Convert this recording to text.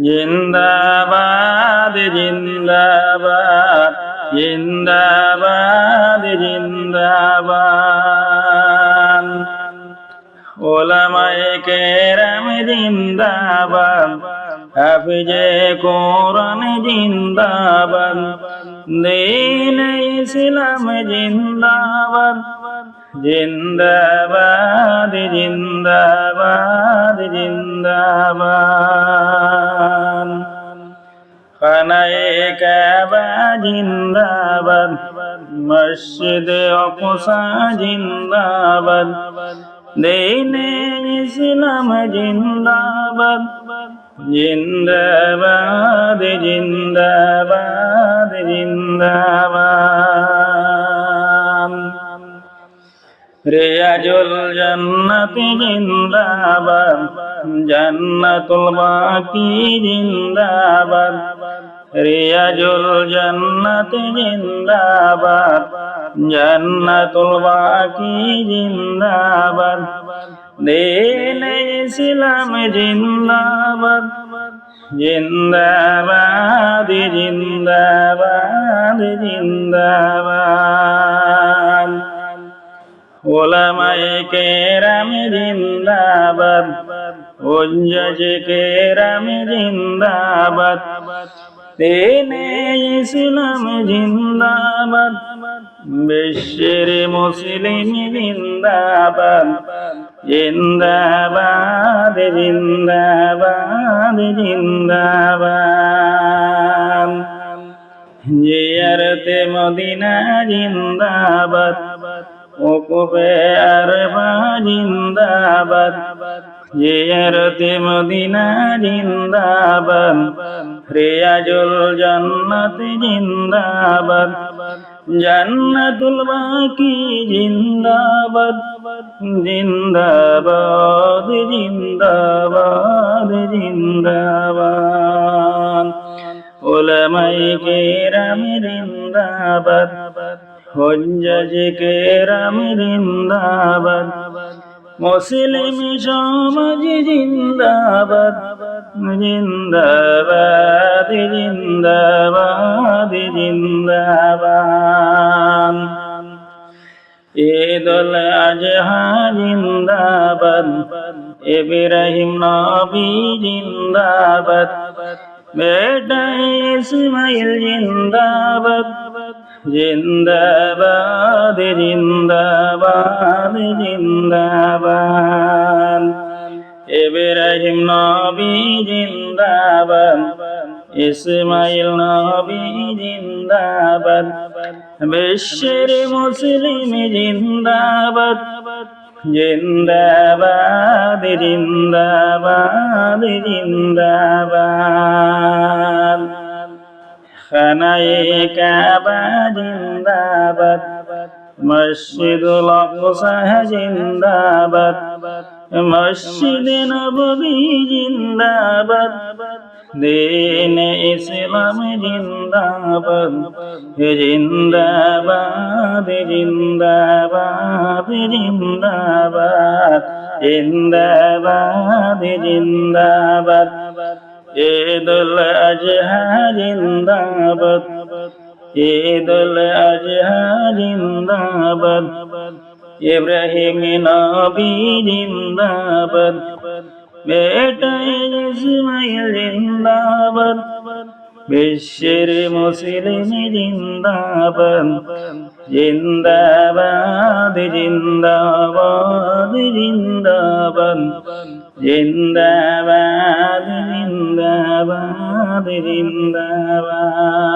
জিন্দাবাদ জিন্দাবাদ জিন্দাবাদ জিন্দাবাদ ওলামায়ে কেরাম জিন্দাবাদ হাফিজে কোরআন জিন্দাবাদ দ্বীন ইসলাম জিন্দাবাদ জিন্দাবাদ জিন্দাবাদ জিন্দাবাদ খানায়ে কাবা জিন্দাবাদ মসজিদে আকসা জিন্দাবাদ দ্বীনে ইসলাম জিন্দাবাদ জিন্দাবাদ জিন্দাবাদ জিন্দাবাদ রিয়াজুল জান্নাতি জিন্দাবাদ জান্নাতুল বাকি জিন্দাবাদ রিয়াজুল জান্নাতি জিন্দাবাদ জান্নাতুল বাকি জিন্দাবাদ দ্বীন ইসলাম জিন্দাবাদ জিন্দাবাদ জিন্দাবাদ জিন্দাবাদ ওলামায়ে কেরাম জিন্দাবাদ হুজ্জাজ কেরাম জিন্দাবাদ দ্বীনে ইসলাম জিন্দাবাদ বিশ্বের মুসলিম জিন্দাবাদ জিন্দাবাদ জিন্দাবাদ জিন্দাবাদ জিয়ারতে মদিনা জিন্দাবাদ ওকুফে আরফা জিন্দাবাদ জিয়ারতে মদিনা জিন্দাবাদ রিয়াজুল জান্নাত জিন্দাবাদ জান্নাতুল বাকি জিন্দাবাদ জিন্দাবাদ জিন্দাবাদ জিন্দাবাদ ওলামায়ে কেরাম জিন্দাবাদ হুজ্জাজ কেরাম জিন্দাবাদ মুসলিম সমাজ জিন্দাবাদ জিন্দাবাদ জিন্দাবাদ জিন্দাবাদ ঈদুল আজহা জিন্দাবাদ ইব্রাহিম নবী জিন্দাবাদ বেটা ইসমাইল জিন্দাবাদ জিন্দাবাদ জিন্দাবাদ জিন্দাবাদ ইব্রাহিম নবী জিন্দাবাদ ইসমাইল নবী জিন্দাবাদ বিশ্বের মুসলিম জিন্দাবাদ জিন্দাবাদ জিন্দাবাদ জিন্দাবাদ খানায়ে কাবা জিন্দাবাদ মসজিদুল আকসা জিন্দাবাদ মসজিদে নববী জিন্দাবাদ দ্বীন ইসলাম জিন্দাবাদ জিন্দাবাদ জিন্দাবাদ জিন্দাবাদ জিন্দাবাদ জিন্দাবাদ ঈদুল আজহা জিন্দাবাদ ঈদুল আজহা জিন্দাবাদ ইব্রাহিম নবী জিন্দাবাদ বেটা ইসমাইল জিন্দাবাদ বিশ্বের মুসলিম জিন্দাবাদ জিন্দাবাদ জিন্দাবাদ জিন্দাবাদ জিন্দাবাদ জিন্দাবাদ জিন্দাবাদ